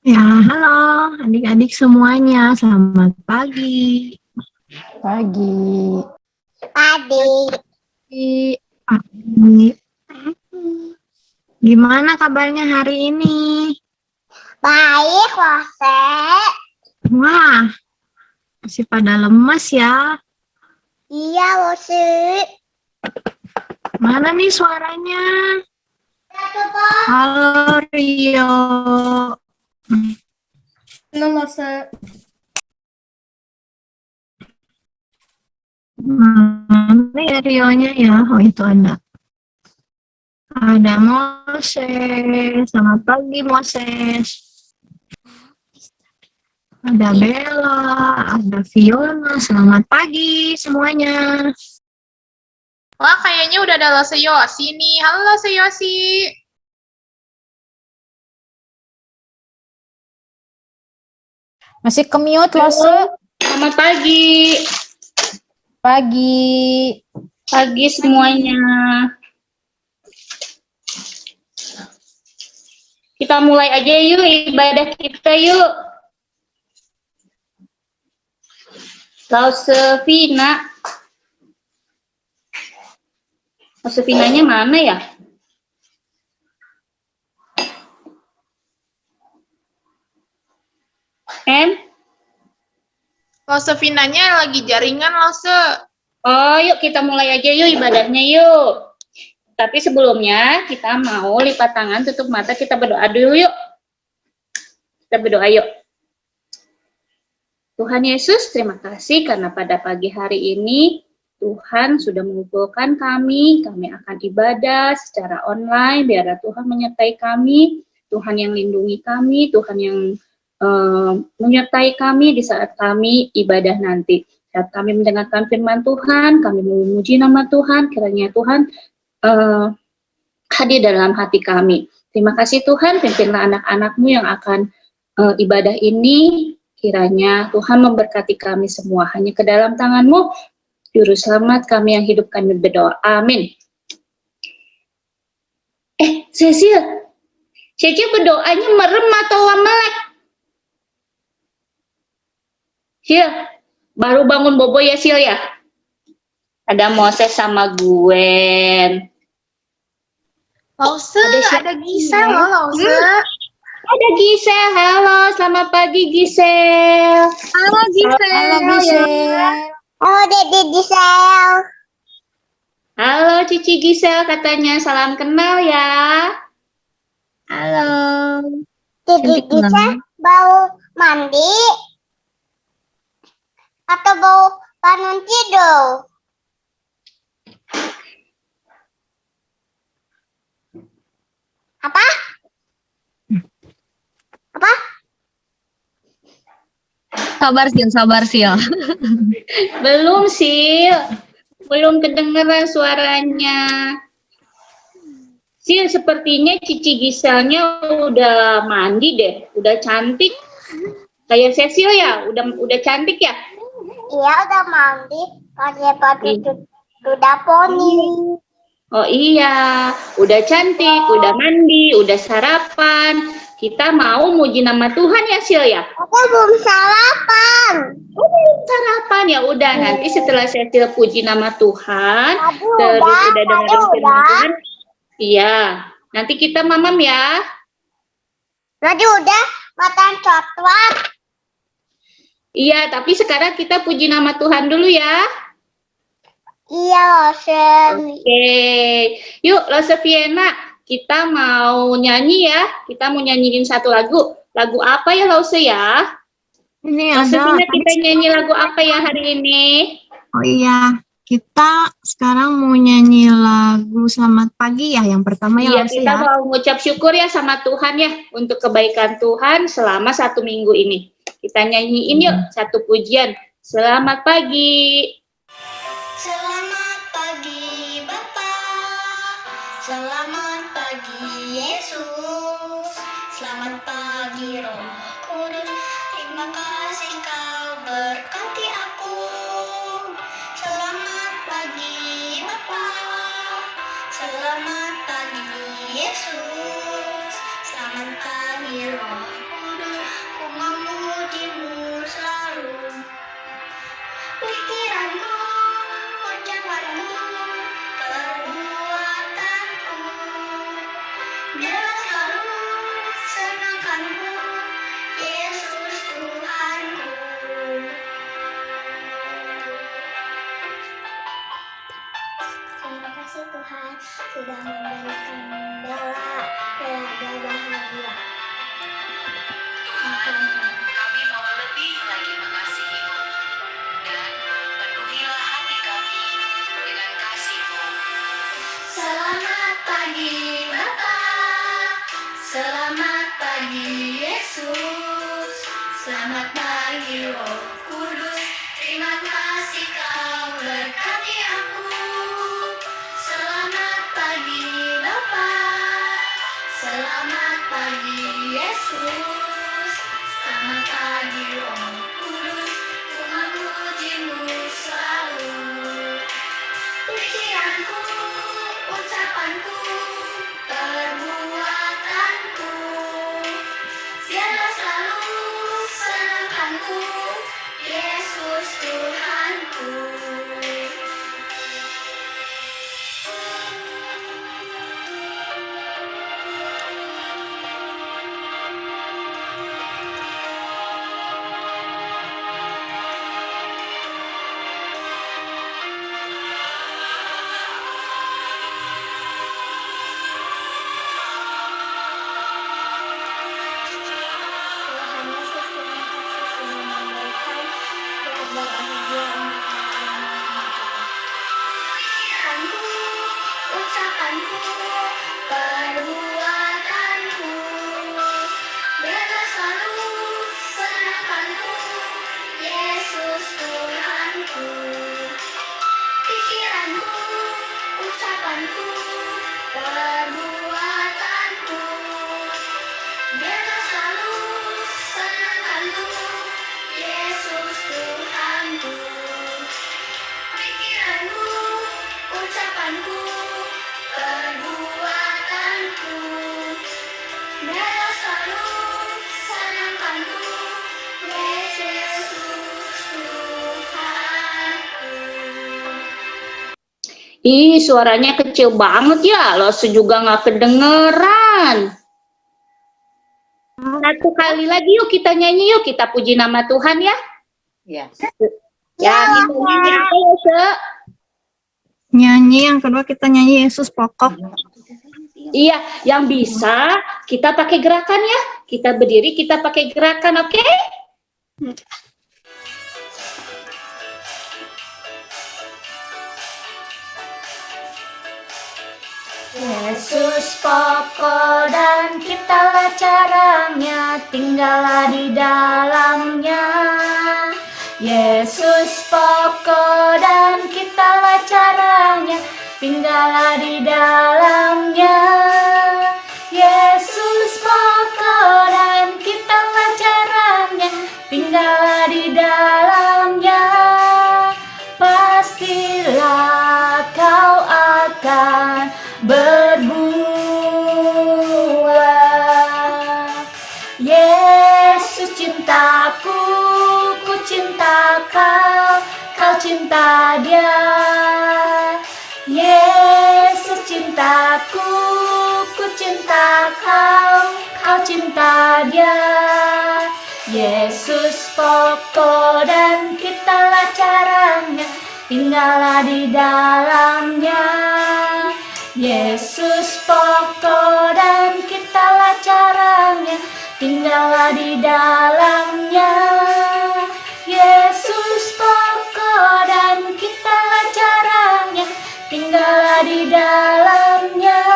Ya, halo adik-adik semuanya, selamat pagi. Pagi. Adik, Pagi. Gimana kabarnya hari ini? baik Rose. Wah, masih pada lemas ya. Iya Rose. Mana nih suaranya? Halo Rio. Halo, Rose. Mana ya Rionya ya? Oh itu ada. Ada Moses. Selamat pagi Moses. Ada Bella, ada Fiona. Selamat pagi semuanya. Wah, kayaknya udah ada Lose Yosi nih. Halo Lose Yosi. Masih ke-mute, Rose. Selamat pagi. Pagi. Pagi semuanya. Kita mulai aja yuk ibadah kita yuk. Lausevina. Lausevinanya mana ya? Lose Vinanya lagi jaringan, Lose. Oh, yuk kita mulai aja yuk ibadahnya yuk. Tapi sebelumnya kita mau lipat tangan, tutup mata, kita berdoa dulu yuk. Kita berdoa yuk. Tuhan Yesus, terima kasih karena pada pagi hari ini Tuhan sudah mengumpulkan kami akan ibadah secara online, biarlah Tuhan menyertai kami, Tuhan yang lindungi kami, Tuhan yang menyertai kami di saat kami ibadah nanti. Saat kami mendengarkan firman Tuhan, kami memuji nama Tuhan, kiranya Tuhan hadir dalam hati kami. Terima kasih Tuhan, pimpinlah anak-anak-Mu yang akan ibadah ini, kiranya Tuhan memberkati kami semua. Hanya ke dalam tangan-Mu, Juru Selamat kami yang hidup, kami berdoa. Amin. Cecil berdoanya merem atau melek? Sil, baru bangun bobo ya Sil ya? Ada Moses sama Gwen. Lose, ada Gisel loh, Lose. Ada Gisel, halo, selamat pagi Gisel. Halo Gisel. Halo, Gisel. Oh, Dede Gisel. Halo Cici Gisel, katanya salam kenal ya. Halo. Dede Gisel bau mandi atau bau bangun tidur? Apa? Apa? Sabar Sil. Belum Sil, belum kedengeran suaranya. Sil, sepertinya Cici Giselnya udah mandi deh, udah cantik. Kayak Cecil ya, udah cantik ya? Iya udah mandi, pakai baju udah poni. Oh iya, udah cantik, udah mandi, udah sarapan. Kita mau muji nama Tuhan ya Sil ya? Aku belum sarapan. Oh, belum sarapan ya udah. Nanti setelah Cecil puji nama Tuhan, terus udah dengerin firman Tuhan. Iya, nanti kita mamam ya. Tadi udah makan coklat. Iya, tapi sekarang kita puji nama Tuhan dulu ya. Iya, Rosen. Oke, yuk Lose Vienna, kita mau nyanyi ya. Kita mau nyanyiin satu lagu. Lagu apa ya Lose ya? Ini Lose ada. Vienna, kita nyanyi lagu apa ya hari ini? Oh iya, kita sekarang mau nyanyi lagu Selamat Pagi ya. Yang pertama ya Iya, Lose kita ya. mau mengucap syukur ya sama Tuhan ya untuk kebaikan Tuhan selama 1 minggu ini. Kita nyanyiin yuk satu pujian. Selamat pagi. Selamat pagi Bapak, selamat pagi Yesus, selamat pagi Roh Kudus, terima kasih Kau berkati aku. Selamat pagi Bapak, selamat pagi Yesus, selamat pagi Roh Kudus, kasih Tuhan sudah memberikan Bella keluarga bahagia. Kami mau lebih lagi mengasihimu dan penuhilah hati kami dengan kasih-Mu. Selamat pagi Bapak, selamat pagi Yesus, selamat pagi Roh Kudus, terima kasih Kau berkati aku. Selamat pagi Bapak, selamat pagi Yesus, selamat pagi Roh Kudus, ku memuji-Mu selalu. Pikiranku, ucapanku, perbuatanku, biarlah selalu senangkanku, Yesus Tuhanku. Tuhan Yesus, terima kasih sudah memberikan keluarga bahagia untuk pikiranku, ucapanku, perbuatanku, biarlah selalu senangkanku, Yesus Tuhanku. Pikiranku, ucapanku, perbuatanku, biarlah selalu senangkanku, Yesus Tuhanku. Pikiranku, ucapanku, perbuatanku, biarlah selalu senangkanku, Yesus Tuhanku. Ih, suaranya kecil banget ya, Lose juga nggak kedengeran. Satu kali lagi yuk kita nyanyi yuk, kita puji nama Tuhan ya. Ya. Ya, kita nyanyi apa ya, Se? Nyanyi yang kedua kita nyanyi Yesus pokok. Iya, yang bisa kita pakai gerakan ya. Kita berdiri, kita pakai gerakan, oke? Yesus pokok dan kitalah caranya, tinggallah di dalamnya. Yesus pokok dan kitalah caranya, tinggallah di dalamnya. Yesus pokok dan kitalah caranya, tinggallah di dalamnya. Pastilah kau akan berbuah. Yesus cintaku, ku cinta kau, kau cinta dia. Yesus cintaku, ku cinta kau, kau cinta dia. Yesus pokok dan kitalah caranya, tinggallah di dalamnya. Yesus pokok dan kitalah caranya, tinggallah di dalamnya. Yesus pokok dan kitalah caranya, tinggallah di dalamnya.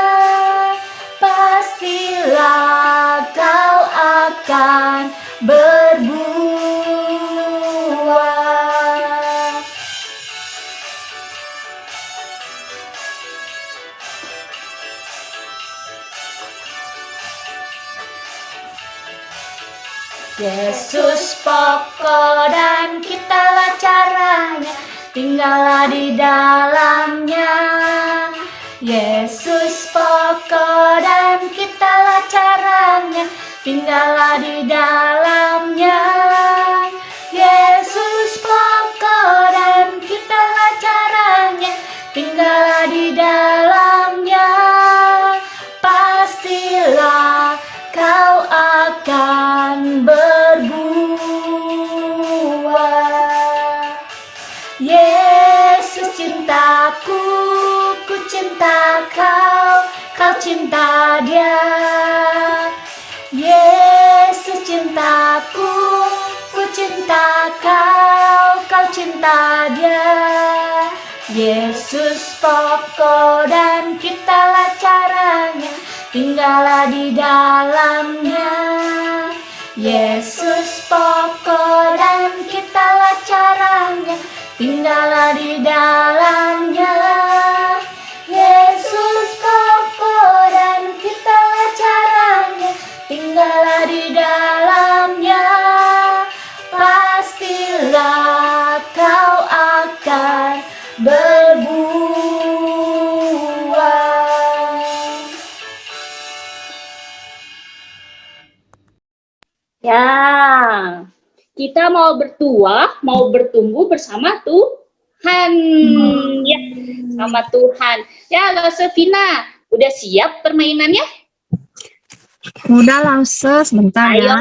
Pastilah kau akan berbuah. Yesus pokok dan kitalah caranya, tinggallah di dalamnya. Yesus pokok dan kitalah caranya, tinggallah di dalamnya. Yesus pokok dan kitalah caranya, tinggallah di dalamnya. Pastilah kau akan berbuah. Yesus cintaku, ku cinta kau, kau cinta dia. Yesus cintaku, ku cinta kau, kau cinta dia. Yesus pokok dan kitalah caranya, tinggallah di dalamnya. Yesus pokok dan kitalah caranya, tinggallah di dalamnya. Yesus pokok dan kitalah caranya, tinggallah di dalamnya. Pastilah kau akan berbuah. Ya, kita mau bertuah, mau bertumbuh bersama Tuhan. Ya, sama Tuhan. Ya, Losevina, udah siap permainannya? Udah lah, sebentar Ayo, ya.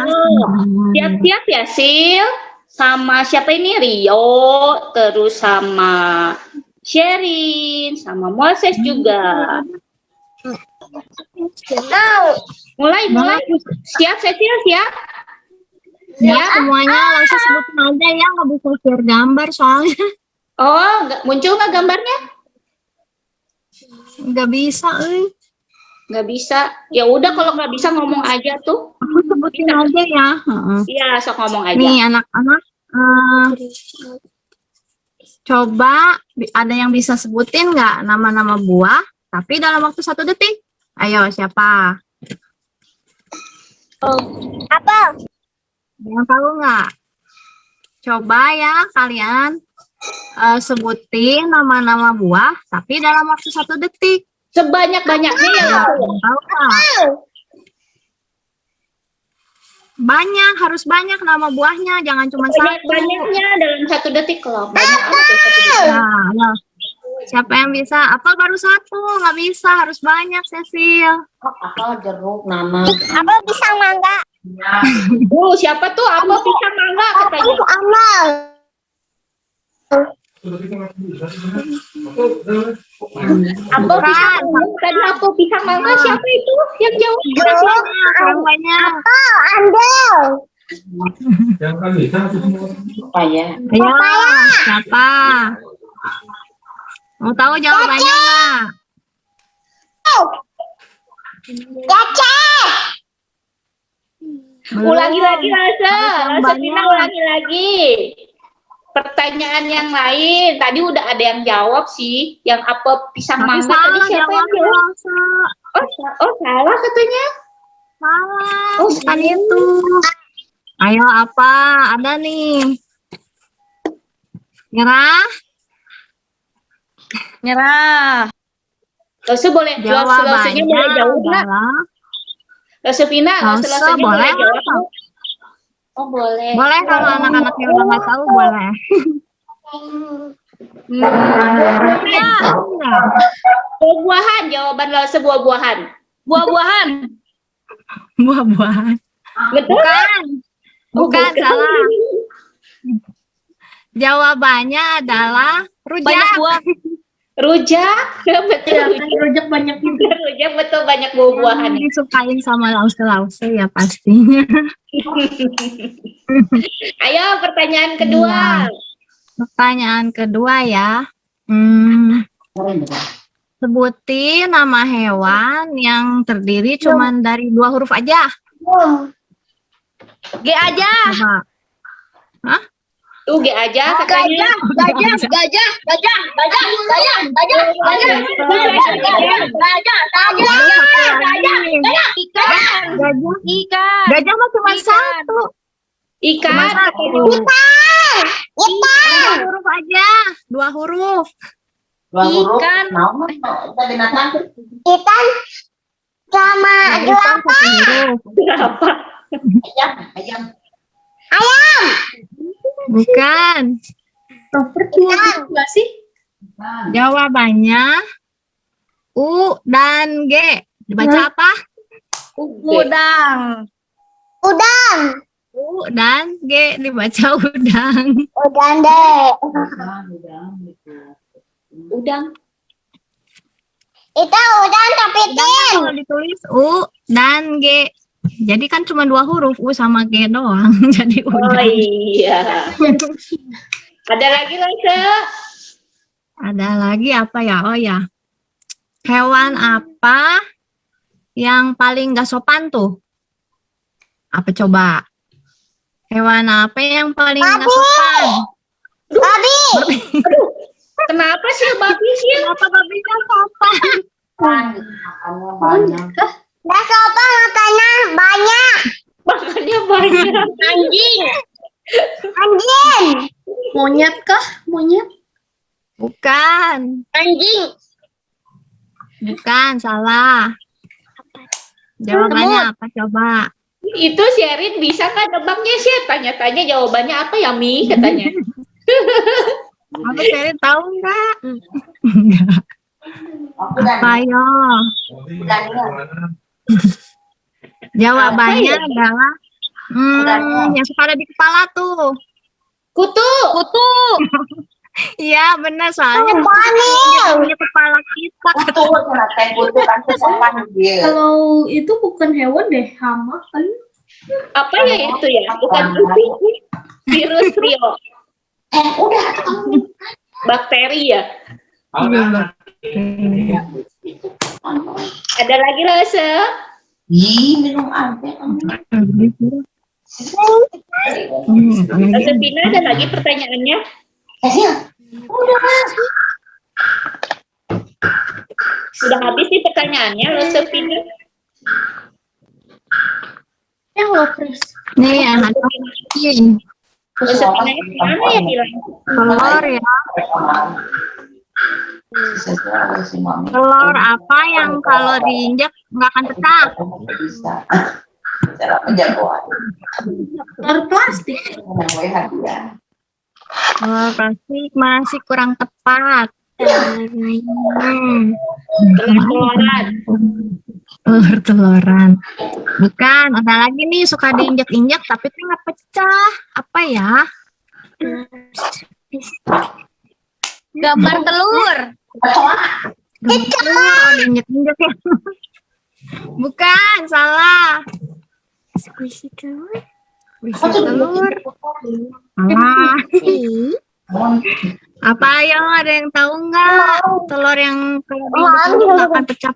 siap-siap ya, Sil. Sama siapa ini? Rio, terus sama Sherin, sama Moses juga. Mulai. Siap, Cecil, siap? Ya, semuanya langsung sebutin aja ya, nggak bisa share gambar soalnya. Oh, muncul nggak gambarnya? Nggak bisa, Nggak bisa. Ya udah, kalau nggak bisa ngomong aja tuh. Aku sebutin aja ya. Iya, sok ngomong aja. Nih anak-anak, coba ada yang bisa sebutin nggak nama-nama buah, tapi dalam waktu 1 detik. Ayo, siapa? Apa? Yang tahu nggak? Coba ya kalian sebutin nama-nama buah, tapi dalam waktu 1 detik. Sebanyak-banyaknya ya. Ya, yang tahu nggak? Banyak, harus banyak nama buahnya, jangan cuma 1. Banyak-banyaknya dalam 1 detik loh. Banyak amat ya 1 detik. Nah, ya. Siapa yang bisa? Apa baru 1? Nggak bisa, harus banyak, Cecil. Apa jeruk nama? Apa pisang mangga? Siapa tuh? Apa pisang mangga katanya? Amal. Apa pisang mangga? Tadi apa pisang mangga? Siapa itu yang jawab? Yang banyak. Andel. Paya. Ayo, siapa? Mau tahu jawabannya nggak? Gaca. Ulangi lagi, Lasa. Yang Lasevina, banyak. ulangi lagi. Pertanyaan yang lain. Tadi udah ada yang jawab sih. Yang apa pisang Tapi mangga tadi salah siapa yang jawabnya, jawab? Elsa. Oh, salah katanya. Salah, Oh, bukan itu. Ayo, apa? Ada nih. Nyerah? Nyerah. Lasa boleh jawab. Lasenya Jawabannya boleh jawab nggak? adalah Lasevina, Lasa Lasenya boleh boleh jawab nggak? nggak? Oh, boleh. boleh kalau anak-anak yang udah nggak tahu boleh. Enggak. Buah-buahan, jawaban Lasa buah-buahan. Buah-buahan. Buah-buahan. Betul? Bukan. Oh, Bukan, salah. Jawabannya adalah Banyak rujak. buah. Rujak, betul. Iya, kan rujak banyak juga. Rujak betul, banyak buah-buahan. Disukain sama lause-lause ya pastinya. Ayo pertanyaan kedua. Pertanyaan kedua ya. Sebutin nama hewan yang terdiri cuman dari 2 huruf aja. G aja. Coba. Tuh G aja katanya. Ikan. Gajah. Ikan. Gajah mah cuma 1. Ikan. Cuma 1. Kita. 2 huruf aja. 2 huruf. Ikan. Kita binatang. Ikan. Sama Ikan 1 huruf. Berapa? Ayam. Bukan. Enggak sih? Jawabannya U dan G. Dibaca apa? Udang. Udang. U dan G dibaca udang. Udang deh. Udang. Itu udah tapi Sedangkan kalau ditulis U dan G. Jadi kan cuma 2 huruf U sama G doang. Jadi Oh udah. iya. Ada lagi Lase? Ada lagi apa ya? Oh ya. Hewan apa yang paling gak sopan tuh? Apa coba? Hewan apa yang paling gak sopan? babi. Kenapa sih babi sih? Kenapa babi gak sopan? Makannya banyak. Dah sopan makannya banyak. Makannya banyak. Anjing. Anjing. Monyet kah? Monyet? Bukan. Anjing. Bukan, salah. Jawabannya apa coba? Itu si Erin bisa nggak nebaknya sih? Tanya-tanya jawabannya apa ya Mi katanya. Aku sering tahu nggak? Aku dan Apa yo? Jawabannya adalah yang suka ada di kepala tuh. Kutu. Iya benar soalnya di kepala kita. kutu kena teh kutu kan kesopan dia. Kalau itu bukan hewan deh, hama kan? Apa ya itu ya? Bukan kutu. Virus Rio. Udah. Bakteri ya. Ada lagi Lase? Ih, minum air. Lase Pina ada lagi pertanyaannya? Udah. Sudah habis nih pertanyaannya Lase Pina. Yang lo, Chris. Nih yang ada ini Lase Pina gimana ya bilang? telur ya. Telur apa yang kalau diinjak nggak akan pecah? Bisa. Cara penjagoan. Telur plastik. Telur plastik masih kurang tepat. Telur-teloran. Telur-teloran. Bukan, ada lagi nih suka diinjak-injak tapi tuh nggak pecah. Apa ya? Gambar telur. Telur diinjak-injak ya. Bukan, salah. Squishy telur. Squishy telur. Salah. Apa ayo ada yang tahu nggak? Telur yang kalau diinjak nggak akan pecah.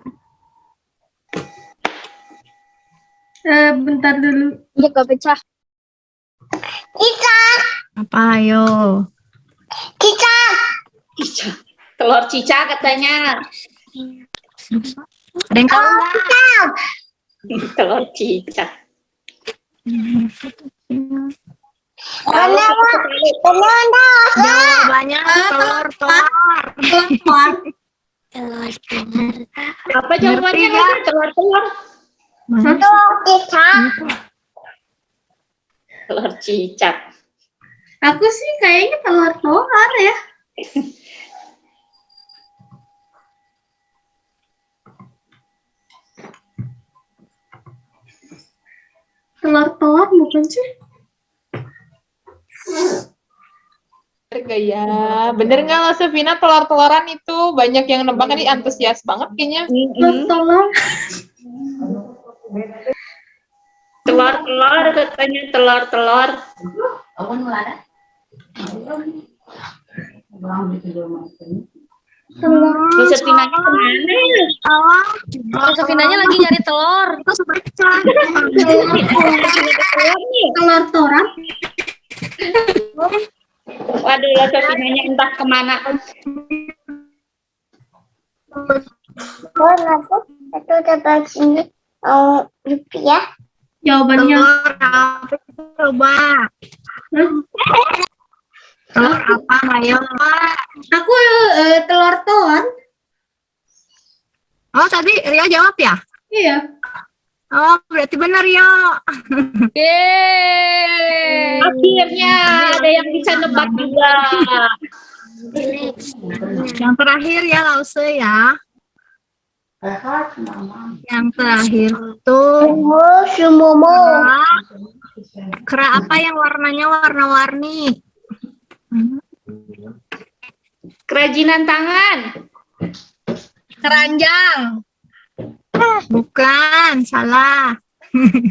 Bentar dulu. Nggak pecah. Cicak. Apa ayo? Cicak. Cicak. Telur cicak katanya. Ada yang tahu nggak? Telur cicak. Benar. Jawabannya telur-telur. Apa jawabannya? Ngerti nggak? Telur-telur. Cicak. Telur cicak. Aku sih kayaknya telur ya. Telur bukan sih? Bener nggak ya? Bener nggak lo Sevina, telur-teloran itu banyak yang nebak nih, antusias banget kayaknya. Telur. Telur-telur katanya telur-telur. Terus Setinanya kemana ya? Oh, Sevinanya lagi nyari telur. itu sepecah. Telur. Waduh, lo Setinanya entah kemana. Oh, masuk. Itu dapat sini. Oh, rupiah. Jawabannya Telur apa? Coba. Telur apa, Mayo? aku telur. Oh, tadi Rio jawab ya? Iya. Oh, berarti benar, Yo. Yeay. Akhirnya ada yang bisa nebak juga. Yang terakhir ya, Lause ya. Yang terakhir tuh Oh, semomo. kera apa yang warnanya warna-warni? Kerajinan tangan. Keranjang. Bukan, salah.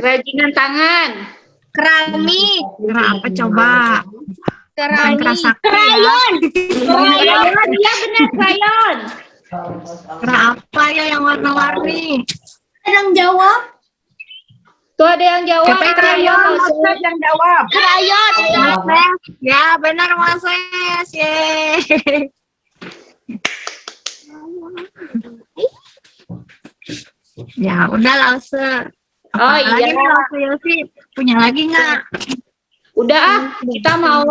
Kerajinan tangan. Keramik. Kera apa coba? Bukan kera sakti ya. Krayon. Iya benar, krayon. Kera apa ya yang warna-warni? Yang jawab. Tuh ada yang jawab. Siapa yang Krayon. jawab? Ustaz yang jawab. Krayon. Moses. Ya benar Moses. Yeay. Ya udah Lause. Oh, iya. Lagi nih Lause Yosi. Punya lagi nggak? Udah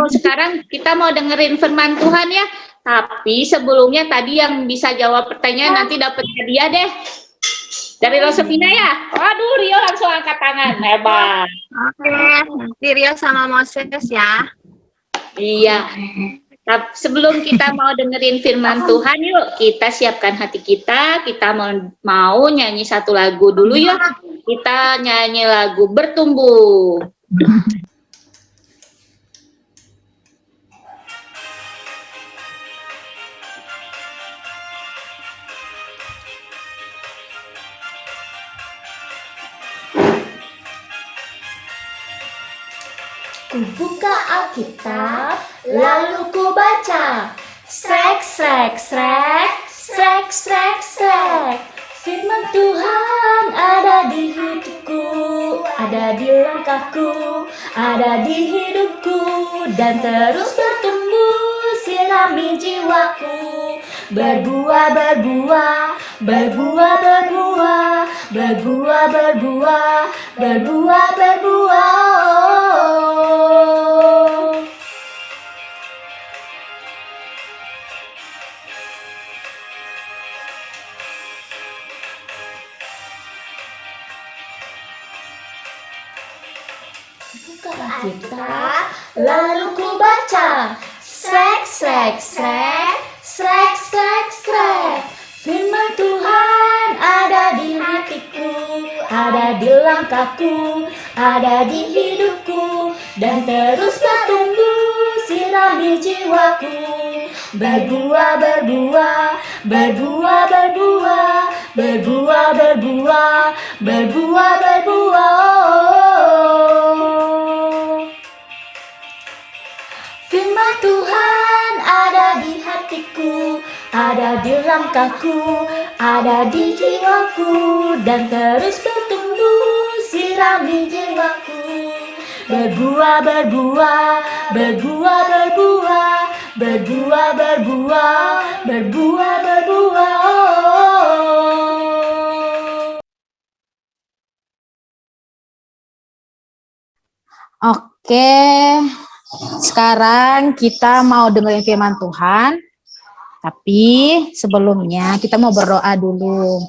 sekarang kita mau dengerin firman Tuhan ya. Tapi sebelumnya tadi yang bisa jawab pertanyaan nanti dapat hadiah deh. Dari Rosevina ya. Waduh, Rio langsung angkat tangan. Hebat. Oke, nanti Rio sama Moses ya. Iya. Tapi sebelum kita mau dengerin firman Tuhan, yuk kita siapkan hati kita. Kita mau nyanyi satu lagu dulu yuk. Kita nyanyi lagu Bertumbuh. Ku buka Alkitab, lalu ku baca. Srek, srek, srek, srek, srek, srek. Firman Tuhan ada di hidupku, ada di langkahku, ada di hidupku, dan terus bertumbuh, sirami jiwaku. Berbuah, berbuah, berbuah, berbuah, berbuah, berbuah, berbuah, berbuah. Buka Alkitab, lalu ku baca. Srek, srek, srek, srek, srek, srek. Firman Tuhan ada di hatiku, ada di langkahku, ada di hidupku, dan terus bertumbuh, sirami jiwaku. Berbuah, berbuah, berbuah, berbuah, berbuah, berbuah, berbuah, berbuah. Firman Tuhan ada di hatiku, ada di langkahku, ada di jiwaku, dan terus bertumbuh, sirami jiwaku. Berbuah, berbuah, berbuah, berbuah, berbuah, berbuah, berbuah, berbuah. Oke, sekarang kita mau dengerin firman Tuhan. Tapi sebelumnya kita mau berdoa dulu.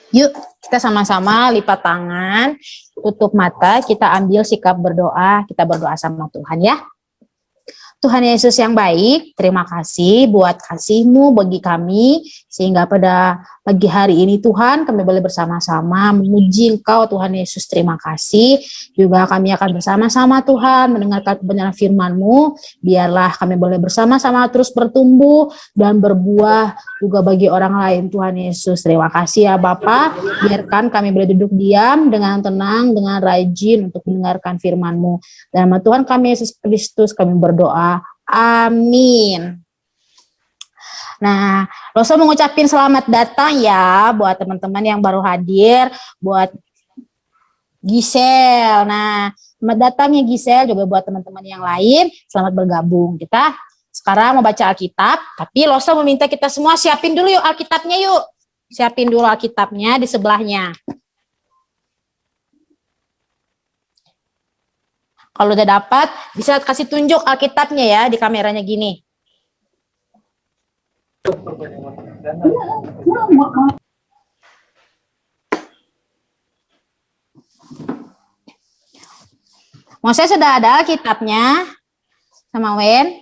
Yuk, kita sama-sama lipat tangan, tutup mata, kita ambil sikap berdoa, kita berdoa sama Tuhan ya. Tuhan Yesus yang baik, terima kasih buat kasih-Mu bagi kami, sehingga pada pagi hari ini Tuhan kami boleh bersama-sama memuji Engkau Tuhan Yesus, terima kasih. Juga kami akan bersama-sama Tuhan mendengarkan kebenaran firman-Mu, biarlah kami boleh bersama-sama terus bertumbuh dan berbuah juga bagi orang lain Tuhan Yesus. Terima kasih ya Bapa, biarkan kami boleh duduk diam dengan tenang, dengan rajin untuk mendengarkan firman-Mu. Dan nama Tuhan kami Yesus Kristus kami berdoa. Amin. Nah, Rosa mengucapkan selamat datang ya buat teman-teman yang baru hadir, buat Giselle. Nah, selamat datang ya Giselle, juga buat teman-teman yang lain, selamat bergabung. Kita sekarang mau baca Alkitab, tapi Rosa meminta kita semua siapin dulu yuk Alkitabnya yuk. Siapin dulu Alkitabnya di sebelahnya. Kalau udah dapat, bisa kasih tunjuk Alkitabnya ya di kameranya gini. Moses sudah ada Alkitabnya sama Wen?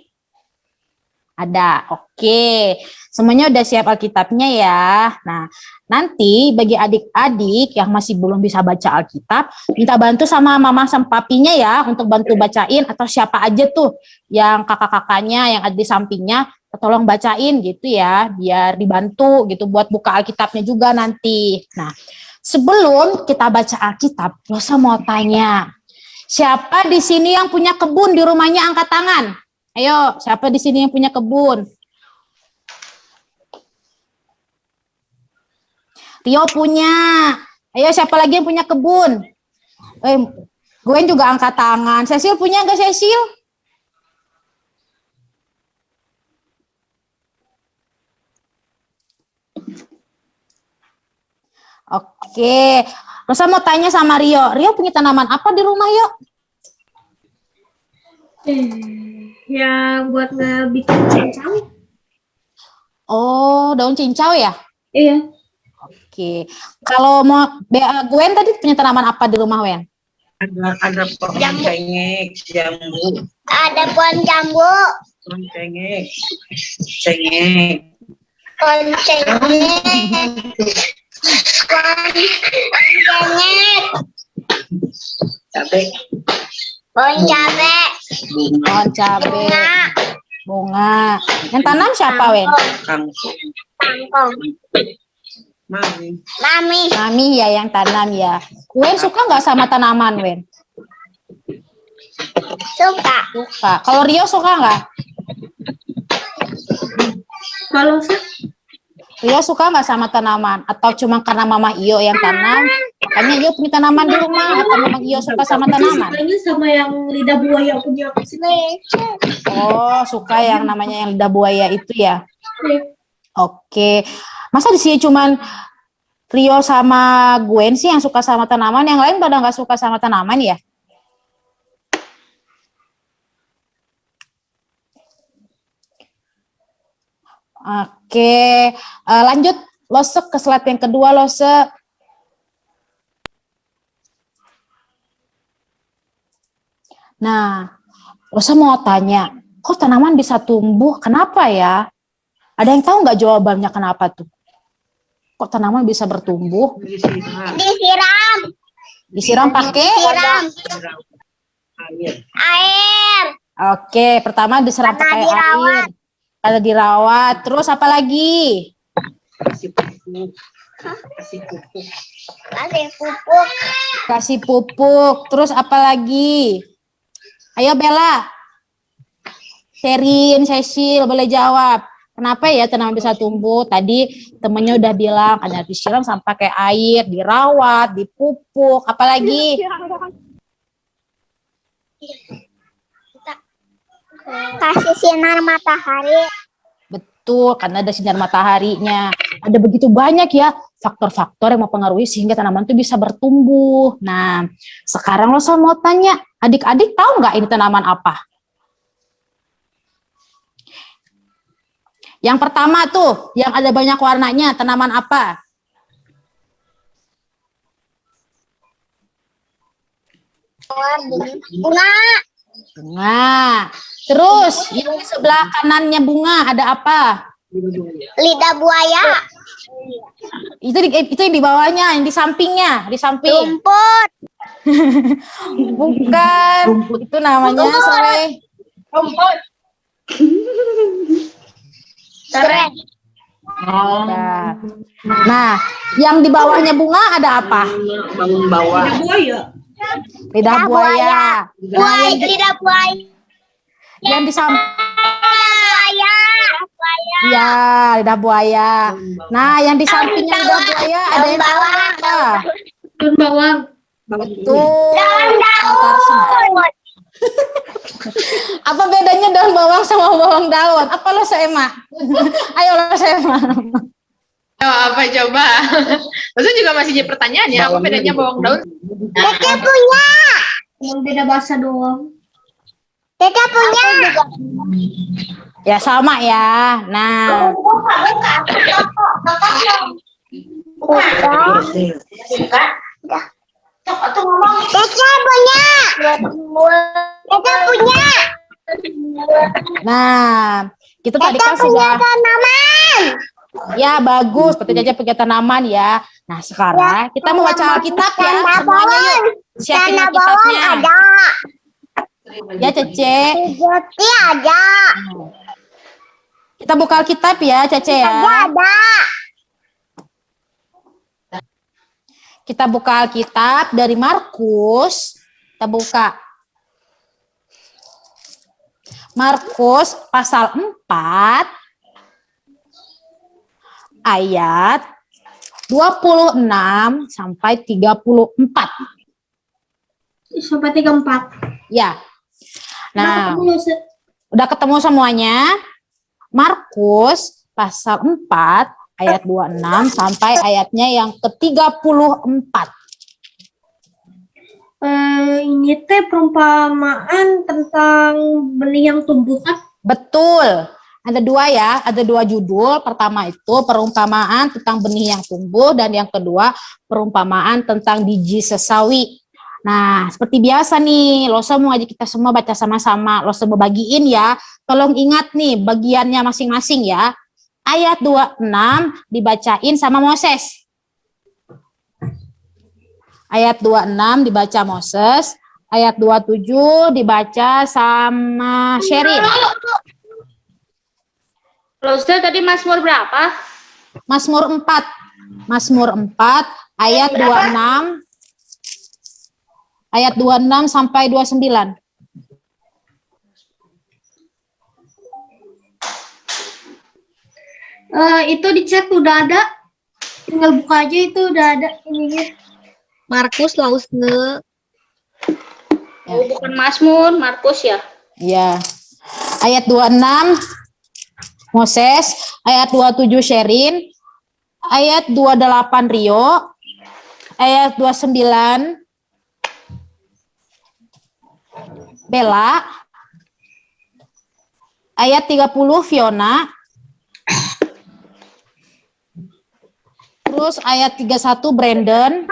Ada, oke. Semuanya udah siap Alkitabnya ya. Nah, nanti bagi adik-adik yang masih belum bisa baca Alkitab, minta bantu sama mama sama papinya ya untuk bantu bacain, atau siapa aja tuh yang kakak-kakaknya yang ada di sampingnya, tolong bacain gitu ya, biar dibantu gitu buat buka Alkitabnya juga nanti. Nah, sebelum kita baca Alkitab, Rosa mau tanya, siapa di sini yang punya kebun di rumahnya angkat tangan? Ayo, siapa di sini yang punya kebun? Rio punya. Ayo, siapa lagi yang punya kebun? Gwen juga angkat tangan. Cecil punya nggak, Cecil? Oke, Rosa mau tanya sama Rio. Rio punya tanaman apa di rumah, yuk? Yang buat ngebikin cincau. Oh, daun cincau ya? Iya. Oke. Kalau mau Gwen tadi punya tanaman apa di rumah, Wen? Ada pohon cengek, jambu, Ada pohon jambu, pohon cengek, cengek, pohon cengek, cabai, pohon cabe, Pohon cabe, bunga. Yang tanam siapa, Wen? kangkung, kangkung, mami, mami, Mami ya yang tanam ya. Wen suka nggak sama tanaman, Wen? suka. Suka. Kalau Rio suka nggak? Kalau sih Rio suka nggak sama tanaman? Atau cuma karena Mama Iyo yang tanam, makanya Iyo punya tanaman di rumah? Atau memang Iyo suka sama tanaman? sukanya sama yang lidah buaya punya aku sih. Oh, suka yang namanya yang lidah buaya itu ya? Oke. Masa di sini cuman Rio sama Gwen sih yang suka sama tanaman, yang lain pada nggak suka sama tanaman ya? Oke, lanjut Lose ke slide yang kedua, Lose. Nah, Lose mau tanya, kok tanaman bisa tumbuh? Kenapa ya? Ada yang tahu nggak jawabannya kenapa tuh? Kok tanaman bisa bertumbuh? Disiram, Disiram pakai? disiram, air, air, Oke, pertama disiram Karena pakai dirawat. air. Ada dirawat. Terus apa lagi? kasih pupuk, kasih pupuk, kasih pupuk, Kasih pupuk. Terus apa lagi? Ayo Bella. Sherin, Cecil, boleh jawab. Kenapa ya tanaman bisa tumbuh? Tadi temennya udah bilang ada disiram sampai pakai air, dirawat, dipupuk, apalagi? kasih sinar matahari, Betul, karena ada sinar mataharinya. Ada begitu banyak ya faktor-faktor yang mempengaruhi sehingga tanaman itu bisa bertumbuh. Nah, sekarang lo mau tanya, adik-adik tahu nggak ini tanaman apa? Yang pertama tuh, yang ada banyak warnanya, tanaman apa? bunga, Bunga. Terus, yang di sebelah kanannya bunga ada apa? lidah buaya, Itu yang di bawahnya, yang di sampingnya, di samping. rumput, Bukan, itu namanya serai. rumput, serai, Nah, yang di bawahnya bunga ada apa? bangun bawah, Buaya. Lidah buaya. Nah, lidah buaya, yang di samping buaya, ya, lidah buaya. Nah, yang di sampingnya lidah buaya ada yang tahu apa? Daun bawang. Betul. daun, Apa bedanya daun bawang sama bawang daun? Apa lo Sema? Ayo lo Sema. Oh, apa coba? Maksudnya juga masih jadi pertanyaan ya, apa bedanya bawang daun? Dede punya, Yang beda bahasa doang. Dede punya, Ya sama ya. Nah, Dede punya, Dede punya, nah kita tadi Dede kan punya sudah tanaman, ya bagus, seperti aja punya tanaman ya. Nah sekarang kita mau baca Alkitab ya semuanya yuk. Siapin tanah bawang Alkitabnya. ada, Ya Cece. Joti ada, Kita buka Alkitab ya, Cece ya. Kita buka Alkitab dari Markus. Kita buka Markus pasal 4 ayat 26 sampai 34. Sampai 34. Ya. Nah, Nah, udah ketemu semuanya? Markus pasal 4 ayat 26 sampai ayatnya yang ke-34. ini teh perumpamaan tentang benih yang tumbuh kan? Betul. Ada dua ya, ada dua judul. Pertama itu perumpamaan tentang benih yang tumbuh dan yang kedua perumpamaan tentang biji sesawi. Nah, seperti biasa nih, Losa mau ngajak kita semua baca sama-sama. Losa mau bagiin ya. Tolong ingat nih bagiannya masing-masing ya. Ayat 26 dibacain sama Moses. Ayat 26 dibaca Moses. Ayat 27 dibaca sama Sherin. Losa tadi Mazmur berapa? Mazmur 4. Mazmur 4 ayat 26. Ayat 26 sampai 29. Itu di chat udah ada. Tinggal buka aja itu udah ada ininya. Markus Lausne. Oh, bukan Mazmur, Markus ya. Ya. Ayat 26 Moses, ayat 27 Sherin, ayat 28 Rio, ayat 29 Bella, ayat 30 Fiona, terus ayat 31 Brandon,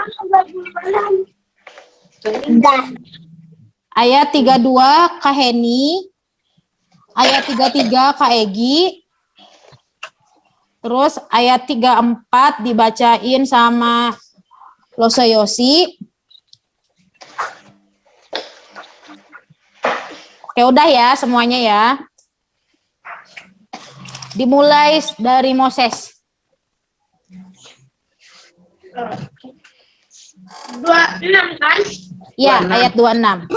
ayat 32 Kak Heni, ayat 33 Kak Egi, terus ayat 34 dibacain sama Losa Yosi. Oke, udah ya semuanya ya. Dimulai dari Moses. 26 kan? Ya, ayat 26.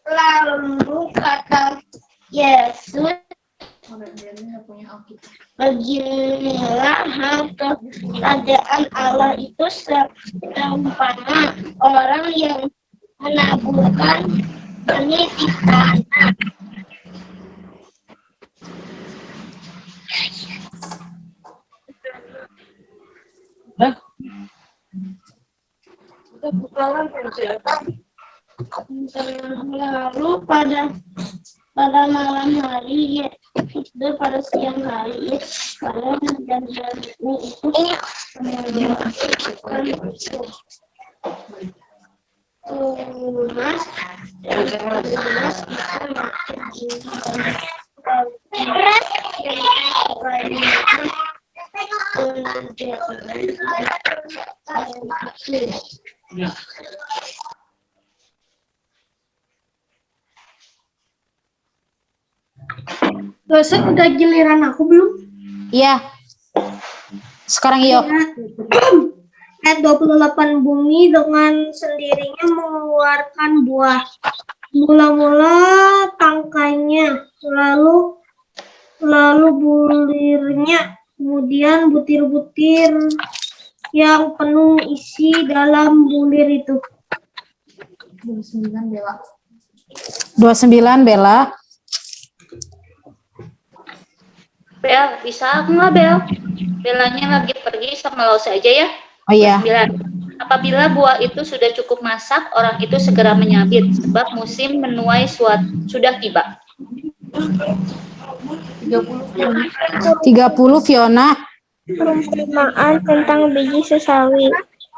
Lalu kata Yesus, beginilah harta kerajaan Allah itu seumpama orang yang menaburkan benih di tanah. Lalu pada malam hari, pada siang hari, pada dan itu Mas, Dosen udah giliran aku belum? Iya. Sekarang yuk. Ayat 28 bumi dengan sendirinya mengeluarkan buah. Mula-mula tangkainya, lalu bulirnya, kemudian butir-butir yang penuh isi dalam bulir itu. 29 Bella. Bel, bisa aku nggak Bel? Belanya lagi pergi sama Losa aja ya. Oh iya. 9. Apabila buah itu sudah cukup masak, orang itu segera menyabit, sebab musim menuai sudah tiba. 30 Fiona. Perumpamaan tentang biji sesawi.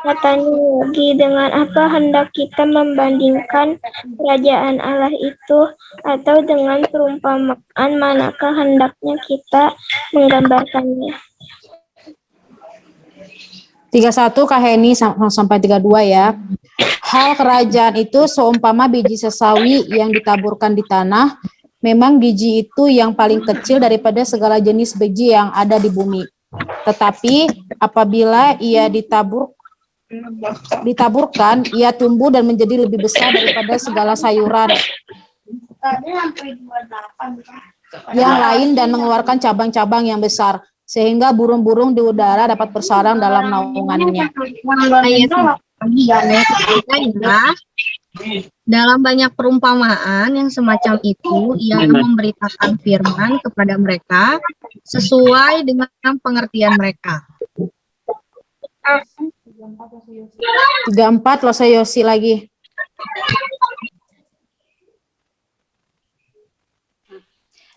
Katanya lagi, dengan apa hendak kita membandingkan kerajaan Allah itu, atau dengan perumpamaan manakah hendaknya kita menggambarkannya? 31 Kak Heni sampai 32 ya. Hal kerajaan itu seumpama biji sesawi yang ditaburkan di tanah. memang biji itu yang paling kecil daripada segala jenis biji yang ada di bumi. Tetapi apabila ia ditaburkan, ia tumbuh dan menjadi lebih besar daripada segala sayuran yang lain dan mengeluarkan cabang-cabang yang besar, sehingga burung-burung di udara dapat bersarang dalam naungannya. Dalam banyak perumpamaan yang semacam itu, ia memberitakan firman kepada mereka sesuai dengan pengertian mereka. 34 Losa Yosi lagi.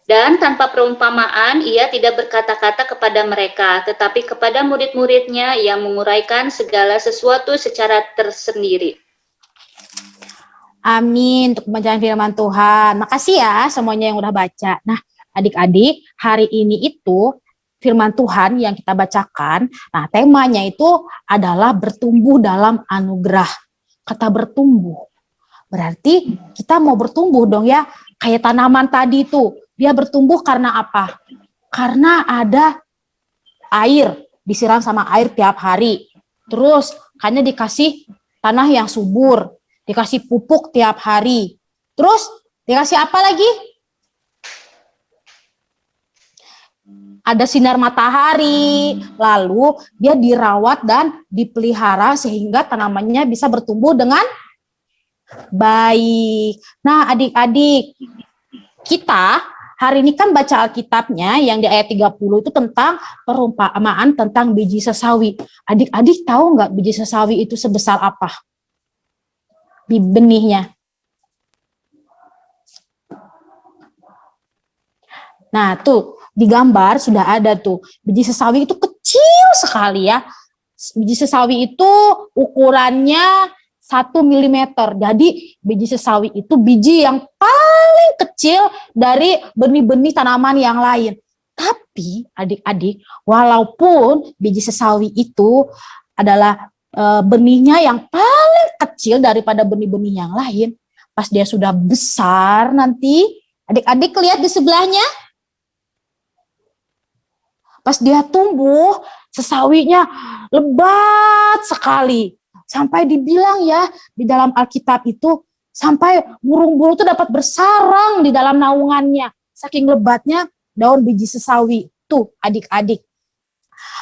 Dan tanpa perumpamaan ia tidak berkata-kata kepada mereka, tetapi kepada murid-muridnya ia menguraikan segala sesuatu secara tersendiri. Amin untuk pembacaan firman Tuhan. Makasih ya semuanya yang udah baca. Nah, adik-adik, hari ini itu firman Tuhan yang kita bacakan, nah temanya itu adalah bertumbuh dalam anugerah. Kata bertumbuh, berarti kita mau bertumbuh dong ya, kayak tanaman tadi itu. Dia bertumbuh karena apa? Karena ada air, disiram sama air tiap hari. Terus hanya dikasih tanah yang subur, dikasih pupuk tiap hari. Terus dikasih apa lagi? Ada sinar matahari, lalu dia dirawat dan dipelihara sehingga tanamannya bisa bertumbuh dengan baik. Nah, adik-adik, kita hari ini kan baca Alkitabnya yang di ayat 30 itu tentang perumpamaan tentang biji sesawi. Adik-adik tahu nggak biji sesawi itu sebesar apa? Benihnya. Nah, tuh di gambar sudah ada tuh. Biji sesawi itu kecil sekali ya. Biji sesawi itu ukurannya 1 mm. Jadi biji sesawi itu biji yang paling kecil dari benih-benih tanaman yang lain. Tapi adik-adik, walaupun biji sesawi itu adalah benihnya yang paling kecil daripada benih-benih yang lain, pas dia sudah besar nanti, adik-adik lihat di sebelahnya, pas dia tumbuh, sesawinya lebat sekali. Sampai dibilang ya, di dalam Alkitab itu, sampai burung-burung itu dapat bersarang di dalam naungannya. Saking lebatnya daun biji sesawi. Tuh adik-adik.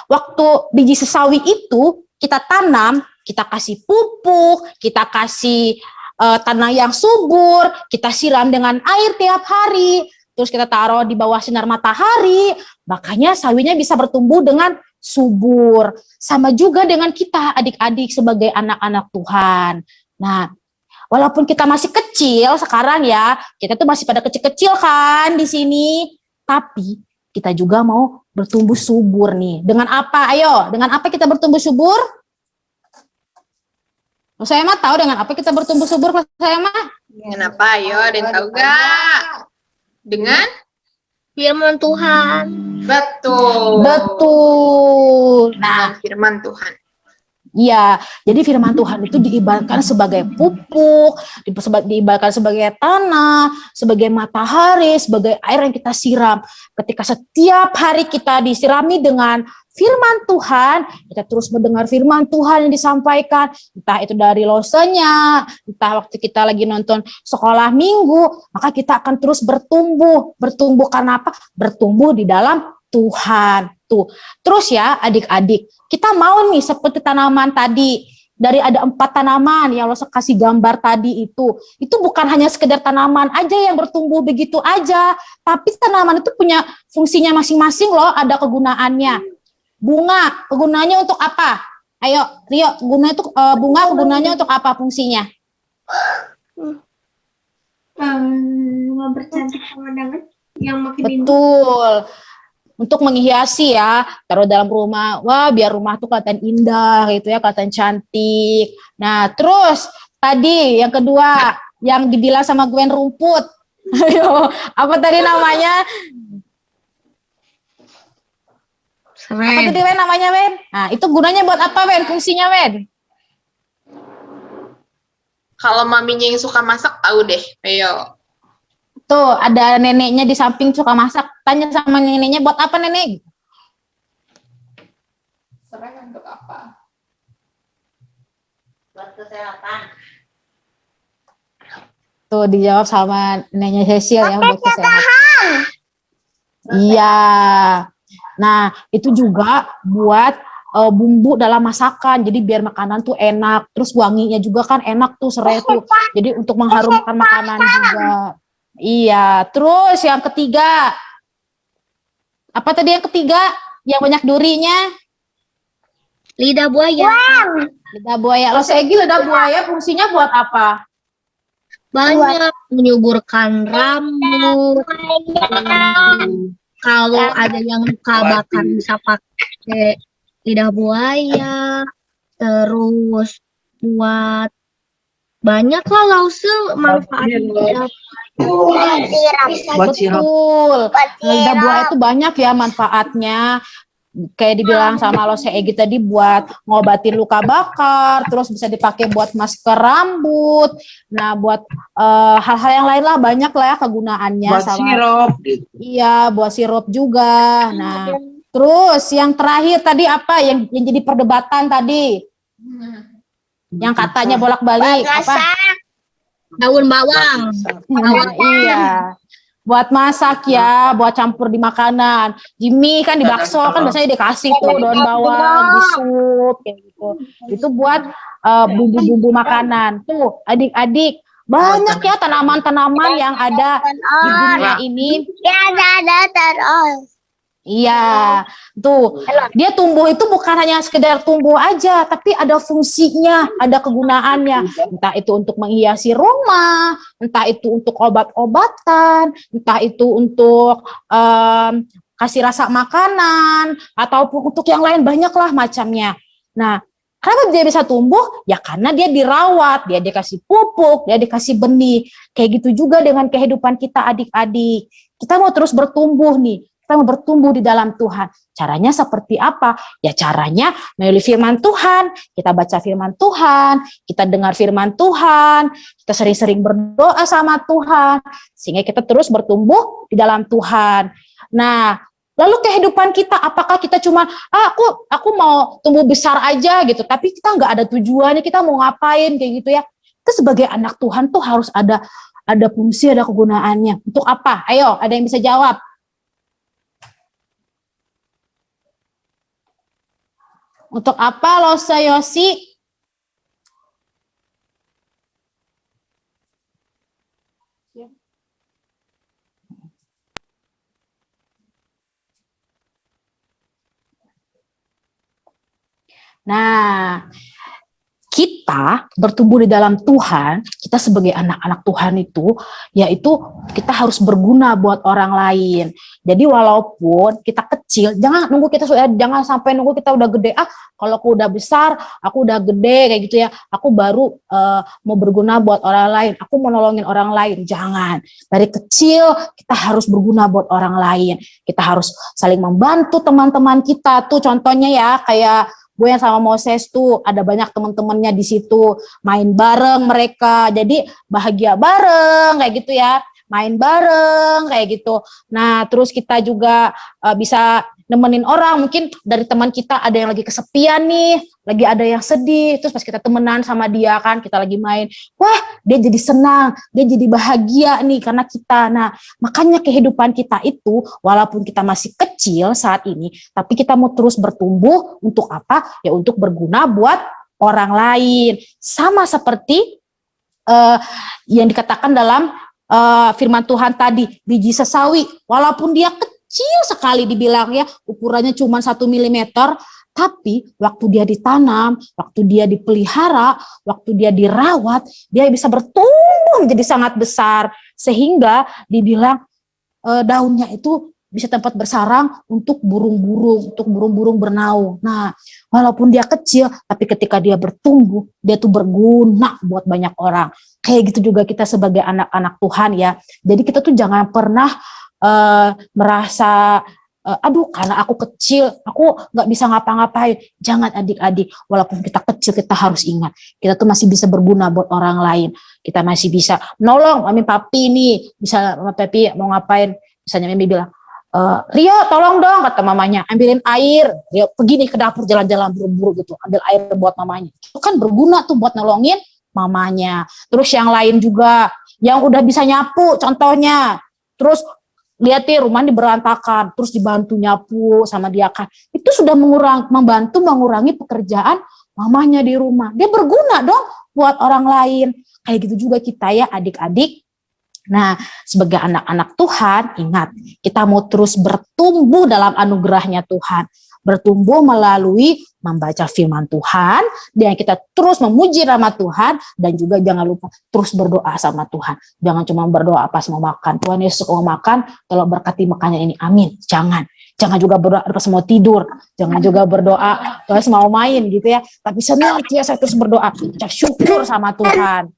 Waktu biji sesawi itu kita tanam, kita kasih pupuk, kita kasih tanah yang subur, kita siram dengan air tiap hari, terus kita taruh di bawah sinar matahari, makanya sawinya bisa bertumbuh dengan subur. Sama juga dengan kita adik-adik sebagai anak-anak Tuhan. Nah, walaupun kita masih kecil sekarang ya, kita tuh masih pada kecil-kecil kan di sini, tapi kita juga mau bertumbuh subur nih. Dengan apa? Ayo, dengan apa kita bertumbuh subur? Saya mah tahu dengan apa kita bertumbuh subur, saya mah. Dengan apa? Ayo, ada yang tahu gak? Dengan Firman Tuhan. betul. Betul. Nah, firman Tuhan. Iya, jadi firman Tuhan itu diibaratkan sebagai pupuk, diibaratkan sebagai tanah, sebagai matahari, sebagai air yang kita siram. Ketika setiap hari kita disirami dengan firman Tuhan, kita terus mendengar firman Tuhan yang disampaikan, entah itu dari losenya, entah waktu kita lagi nonton sekolah minggu, maka kita akan terus bertumbuh. Bertumbuh karena apa? Bertumbuh di dalam Tuhan. Tuh. Terus ya adik-adik, kita mau nih seperti tanaman tadi, dari ada 4 tanaman yang lo kasih gambar tadi itu bukan hanya sekedar tanaman aja yang bertumbuh begitu aja, tapi tanaman itu punya fungsinya masing-masing loh, ada kegunaannya. Bunga, kegunaannya untuk apa? Ayo, Rio, bunga kegunaannya untuk apa fungsinya? Mempercantik pemandangan yang makin indah. Betul. Untuk menghiasi ya, taruh dalam rumah, wah biar rumah tuh kelihatan indah gitu ya, kelihatan cantik. Nah terus tadi yang kedua, yang dibilang sama Gwen rumput, ayo apa tadi namanya? Apa tadi Wen namanya Wen? Nah itu gunanya buat apa Wen, fungsinya Wen? Kalau maminya yang suka masak tahu deh. Ayo. Tuh, ada neneknya di samping suka masak. Tanya sama neneknya, buat apa nenek? Serai untuk apa? Buat kesehatan. Tuh, dijawab sama neneknya Cecil ya, buat kesehatan. Iya. Nah, itu juga buat bumbu dalam masakan. Jadi biar makanan tuh enak. Terus wanginya juga kan enak tuh serai tuh. Jadi untuk mengharumkan makanan juga. Iya. Terus yang ketiga. Apa tadi yang ketiga? Yang banyak durinya? Lidah buaya. Lidah buaya. Lo Segi, lidah buaya fungsinya buat apa? Banyak menyuburkan rambut. Kalau ada yang luka bakar bisa pakai lidah buaya. Terus buat banyak lah lause manfaatnya. Buat sirup. Betul. Lidah buaya itu banyak ya manfaatnya. Kayak dibilang sama Lo Egi tadi buat ngobatin luka bakar, terus bisa dipakai buat masker rambut. Nah, buat hal-hal yang lain lah banyak lah ya kegunaannya. Buat sirup. Gitu. Iya, buat sirup juga. Nah, terus yang terakhir tadi apa yang jadi perdebatan tadi? Yang katanya bolak-balik apa? Daun bawang. Nah, iya. Buat masak ya, buat campur di makanan. Jimmy kan di bakso kan biasanya dikasih tuh daun bawang, di sup kayak gitu. Itu buat bumbu-bumbu makanan. Tuh, adik-adik, banyak ya tanaman-tanaman yang ada di dunia ini. Ada terus. Iya, tuh dia tumbuh itu bukan hanya sekedar tumbuh aja, tapi ada fungsinya, ada kegunaannya. Entah itu untuk menghiasi rumah, entah itu untuk obat-obatan, entah itu untuk kasih rasa makanan, ataupun untuk yang lain banyaklah macamnya. Nah, kenapa dia bisa tumbuh? Ya karena dia dirawat, dia dikasih pupuk, dia dikasih benih. Kayak gitu juga dengan kehidupan kita adik-adik. Kita mau terus bertumbuh nih. Kita mau bertumbuh di dalam Tuhan. Caranya seperti apa? Ya caranya melalui firman Tuhan. Kita baca firman Tuhan, kita dengar firman Tuhan, kita sering-sering berdoa sama Tuhan, sehingga kita terus bertumbuh di dalam Tuhan. Nah, lalu kehidupan kita, apakah kita cuma, aku mau tumbuh besar aja gitu, tapi kita nggak ada tujuannya, kita mau ngapain kayak gitu ya. Kita sebagai anak Tuhan tuh harus ada fungsi, ada kegunaannya. Untuk apa? Ayo, ada yang bisa jawab? Untuk apa Losa Yosi? Nah, kita bertumbuh di dalam Tuhan, kita sebagai anak-anak Tuhan itu, yaitu kita harus berguna buat orang lain. Jadi walaupun kita kecil, jangan sampai nunggu kita udah gede. Kalau aku udah besar, aku udah gede kayak gitu ya, aku baru mau berguna buat orang lain, aku mau nolongin orang lain. Jangan. Dari kecil kita harus berguna buat orang lain. Kita harus saling membantu teman-teman kita tuh. Contohnya ya kayak gue yang sama Moses tuh ada banyak teman-temannya di situ, main bareng mereka, jadi bahagia bareng kayak gitu ya, main bareng kayak gitu. Nah terus kita juga bisa nemenin orang, mungkin dari teman kita ada yang lagi kesepian nih, lagi ada yang sedih, terus pas kita temenan sama dia kan, kita lagi main, wah dia jadi senang, dia jadi bahagia nih karena kita. Nah makanya kehidupan kita itu walaupun kita masih kecil saat ini, tapi kita mau terus bertumbuh untuk apa? Ya untuk berguna buat orang lain. Sama seperti yang dikatakan dalam firman Tuhan tadi, biji sesawi, walaupun dia kecil sekali dibilangnya, ukurannya cuma 1 mm, tapi waktu dia ditanam, waktu dia dipelihara, waktu dia dirawat, dia bisa bertumbuh menjadi sangat besar, sehingga dibilang daunnya itu bisa tempat bersarang untuk burung-burung bernaung. Nah, walaupun dia kecil, tapi ketika dia bertumbuh, dia tuh berguna buat banyak orang. Kayak gitu juga kita sebagai anak-anak Tuhan ya. Jadi kita tuh jangan pernah merasa aduh karena aku kecil, aku nggak bisa ngapa-ngapain. Jangan adik-adik, walaupun kita kecil kita harus ingat, kita tuh masih bisa berguna buat orang lain. Kita masih bisa nolong mami papi nih, bisa mami papi mau ngapain, misalnya mami bilang, Rio tolong dong, kata mamanya, ambilin air. Rio pergi nih ke dapur jalan-jalan buru-buru gitu, ambil air buat mamanya. Itu kan berguna tuh buat nolongin mamanya. Terus yang lain juga, yang udah bisa nyapu contohnya, terus lihat nih rumahnya berantakan, terus dibantu nyapu sama dia kan, itu sudah membantu mengurangi pekerjaan mamanya di rumah. Dia berguna dong buat orang lain. Kayak gitu juga kita ya adik-adik. Nah, sebagai anak-anak Tuhan, ingat, kita mau terus bertumbuh dalam anugerahnya Tuhan. Bertumbuh melalui membaca firman Tuhan, dan kita terus memuji nama Tuhan, dan juga jangan lupa terus berdoa sama Tuhan. Jangan cuma berdoa pas mau makan. Tuhan Yesus mau makan, tolong berkati makannya ini. Amin. Jangan juga berdoa pas mau tidur. Jangan juga berdoa pas mau main gitu ya. Tapi senantiasa terus berdoa, ucap syukur sama Tuhan.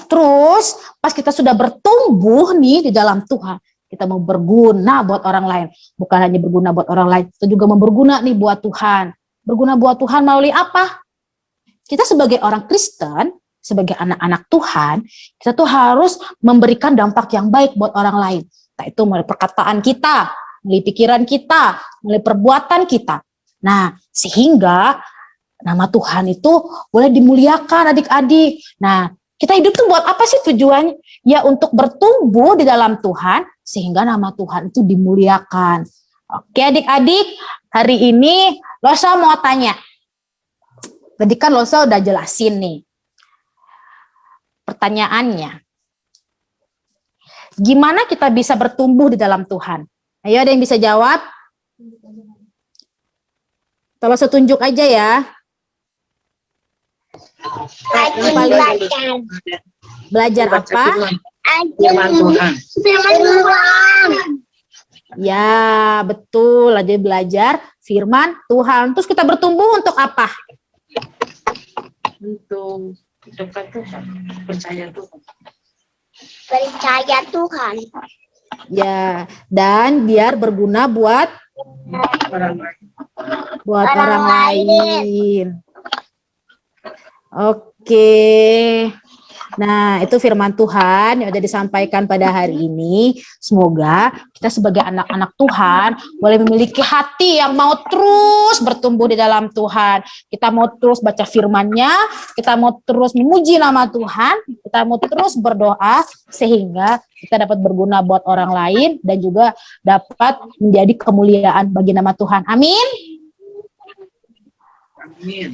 Terus pas kita sudah bertumbuh nih di dalam Tuhan, kita mau berguna buat orang lain. Bukan hanya berguna buat orang lain, kita juga mau berguna nih buat Tuhan. Berguna buat Tuhan melalui apa? Kita sebagai orang Kristen, sebagai anak-anak Tuhan, kita tuh harus memberikan dampak yang baik buat orang lain. Nah, itu melalui perkataan kita, melalui pikiran kita, melalui perbuatan kita. Nah, sehingga nama Tuhan itu boleh dimuliakan adik-adik. Nah, kita hidup tuh buat apa sih tujuannya? Ya untuk bertumbuh di dalam Tuhan, sehingga nama Tuhan itu dimuliakan. Oke adik-adik, hari ini Losa mau tanya. Tadi kan Losa udah jelasin nih. Pertanyaannya, gimana kita bisa bertumbuh di dalam Tuhan? Ayo ada yang bisa jawab? Tolong setunjuk aja ya. Belajar apa? Firman Tuhan. Ya, betul. Lagi belajar firman Tuhan. Terus kita bertumbuh untuk apa? Untuk dekat Tuhan, percaya Tuhan. Percaya Tuhan. Ya, dan biar berguna buat Orang lain. orang lain. Oke. Nah, itu firman Tuhan yang sudah disampaikan pada hari ini. Semoga kita sebagai anak-anak Tuhan boleh memiliki hati yang mau terus bertumbuh di dalam Tuhan. Kita mau terus baca firman-Nya, kita mau terus memuji nama Tuhan, kita mau terus berdoa sehingga kita dapat berguna buat orang lain dan juga dapat menjadi kemuliaan bagi nama Tuhan. Amin.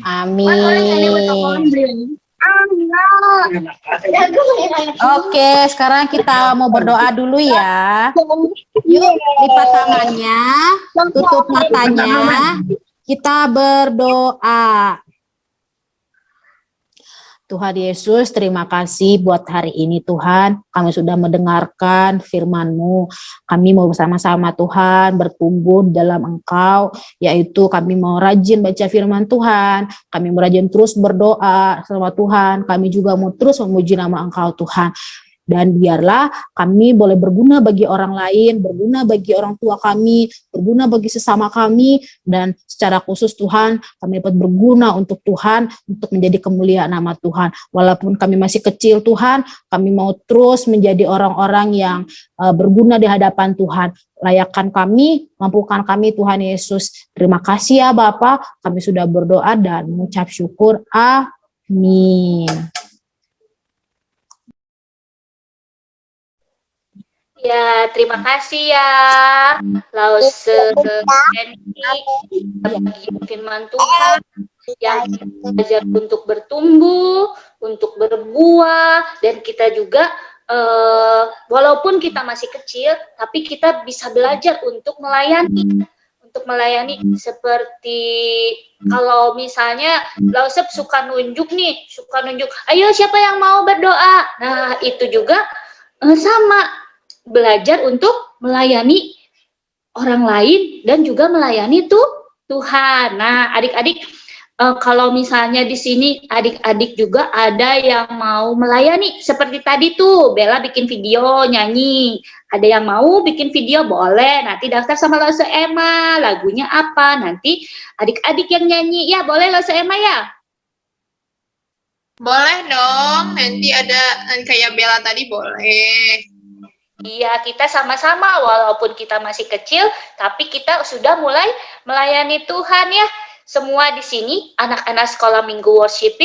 Amin. Amin. Oke, sekarang kita mau berdoa dulu ya. Yuk, lipat tangannya, tutup matanya, kita berdoa. Tuhan Yesus, terima kasih buat hari ini Tuhan. Kami sudah mendengarkan firman-Mu. Kami mau bersama-sama Tuhan bertumbuh dalam Engkau, yaitu kami mau rajin baca firman Tuhan. Kami mau rajin terus berdoa sama Tuhan. Kami juga mau terus memuji nama Engkau Tuhan. Dan biarlah kami boleh berguna bagi orang lain, berguna bagi orang tua kami, berguna bagi sesama kami, dan secara khusus Tuhan, kami dapat berguna untuk Tuhan, untuk menjadi kemuliaan nama Tuhan. Walaupun kami masih kecil Tuhan, kami mau terus menjadi orang-orang yang berguna di hadapan Tuhan. Layakkan kami, mampukan kami Tuhan Yesus. Terima kasih ya Bapa, kami sudah berdoa dan mengucap syukur. Amin. Ya, terima kasih ya, Lause bagi firman Tuhan yang belajar untuk bertumbuh, untuk berbuah, dan kita juga walaupun kita masih kecil, tapi kita bisa belajar untuk melayani. Untuk melayani seperti kalau misalnya Lause suka nunjuk, ayo siapa yang mau berdoa? Nah, itu juga sama. Belajar untuk melayani orang lain dan juga melayani Tuhan. Nah, adik-adik kalau misalnya di sini adik-adik juga ada yang mau melayani seperti tadi tuh Bella bikin video nyanyi, ada yang mau bikin video boleh nanti daftar sama Lose Emma, lagunya apa nanti adik-adik yang nyanyi ya, boleh Lose Emma ya? Boleh dong, nanti ada kayak Bella tadi boleh. Iya, kita sama-sama walaupun kita masih kecil, tapi kita sudah mulai melayani Tuhan ya. Semua di sini anak-anak sekolah minggu worship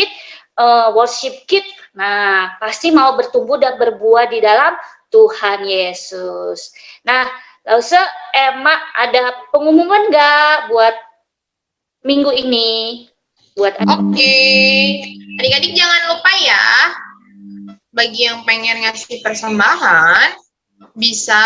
kid, nah pasti mau bertumbuh dan berbuah di dalam Tuhan Yesus. Nah, Lause Emma ada pengumuman nggak buat minggu ini? Buat Oke, adik-adik jangan lupa ya, bagi yang pengen ngasih persembahan, bisa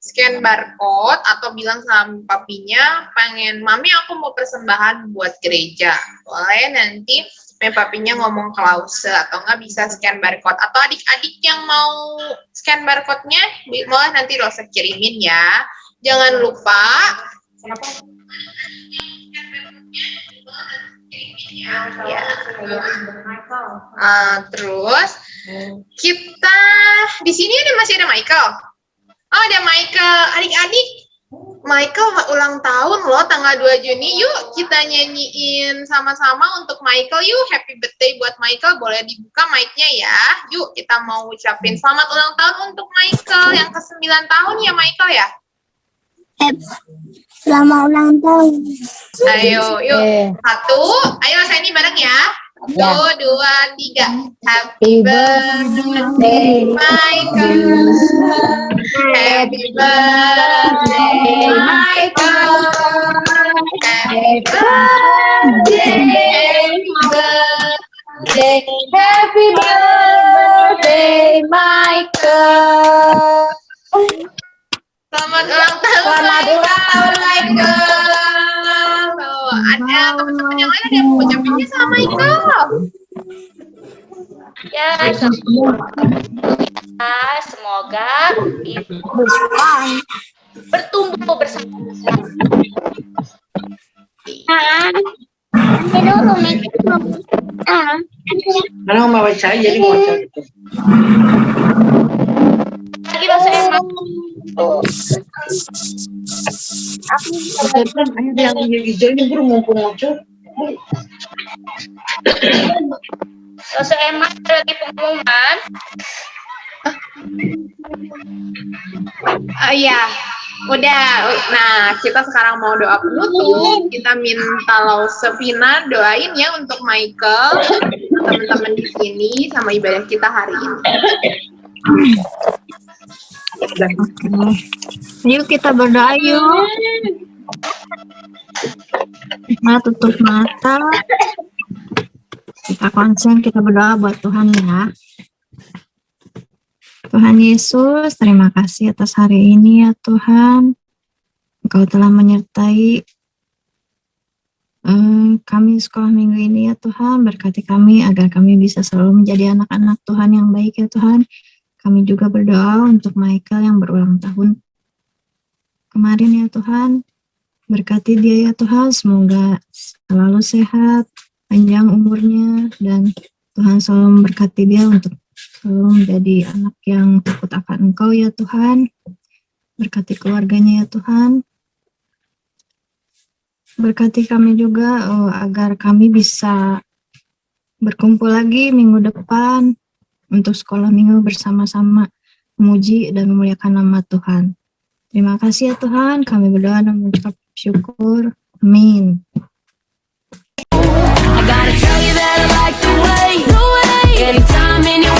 scan barcode atau bilang sama papinya, pengen, mami aku mau persembahan buat gereja. Boleh nanti papinya ngomong ke Lause, atau nggak bisa scan barcode. Atau adik-adik yang mau scan barcode-nya, boleh nanti Lause kirimin ya. Jangan lupa, terus kita di sini masih ada Michael. Oh, ada Michael. Adik-adik, Michael ulang tahun loh tanggal 2 Juni. Yuk kita nyanyiin sama-sama untuk Michael. Yuk, happy birthday buat Michael. Boleh dibuka mic-nya ya. Yuk kita mau ucapin selamat ulang tahun untuk Michael yang ke-9 tahun ya Michael ya. Selamat ulang tahun. Ayo, yuk. Satu, ayo saya ini bareng ya. 1, 2, 3. Happy birthday, Michael. Happy birthday, Michael. Happy birthday, Happy birthday, Michael. Selamat ulang tahun, Michael. Ada teman-teman yang lain ada yang mau ucapinnya sama Michael. ya, semoga ibu bertumbuh bersama. Karena mau baca jadi mau baca gitu. Lagi Lause Emma. Yang hijau ini baru mumpung muncul. Lause Emma ada lagi pengumuman. Iya, udah. Nah, kita sekarang mau doa penutup. Kita minta Lause Vina doain ya untuk Michael, teman-teman di sini sama ibadah kita hari ini. Yuk kita berdoa yuk. Nah, tutup mata. Kita konsen, kita berdoa buat Tuhan ya. Tuhan Yesus, terima kasih atas hari ini ya Tuhan. Engkau telah menyertai kami sekolah minggu ini ya Tuhan. Berkati kami agar kami bisa selalu menjadi anak-anak Tuhan yang baik ya Tuhan. Kami juga berdoa untuk Michael yang berulang tahun kemarin ya Tuhan. Berkati dia ya Tuhan, semoga selalu sehat, panjang umurnya, dan Tuhan selalu memberkati dia untuk selalu menjadi anak yang takut akan Engkau ya Tuhan. Berkati keluarganya ya Tuhan. Berkati kami juga agar kami bisa berkumpul lagi minggu depan untuk sekolah minggu bersama-sama memuji dan memuliakan nama Tuhan. Terima kasih ya Tuhan, kami berdoa dan mengucap syukur. Amin. I gotta tell you that I like the way anytime, anywhere.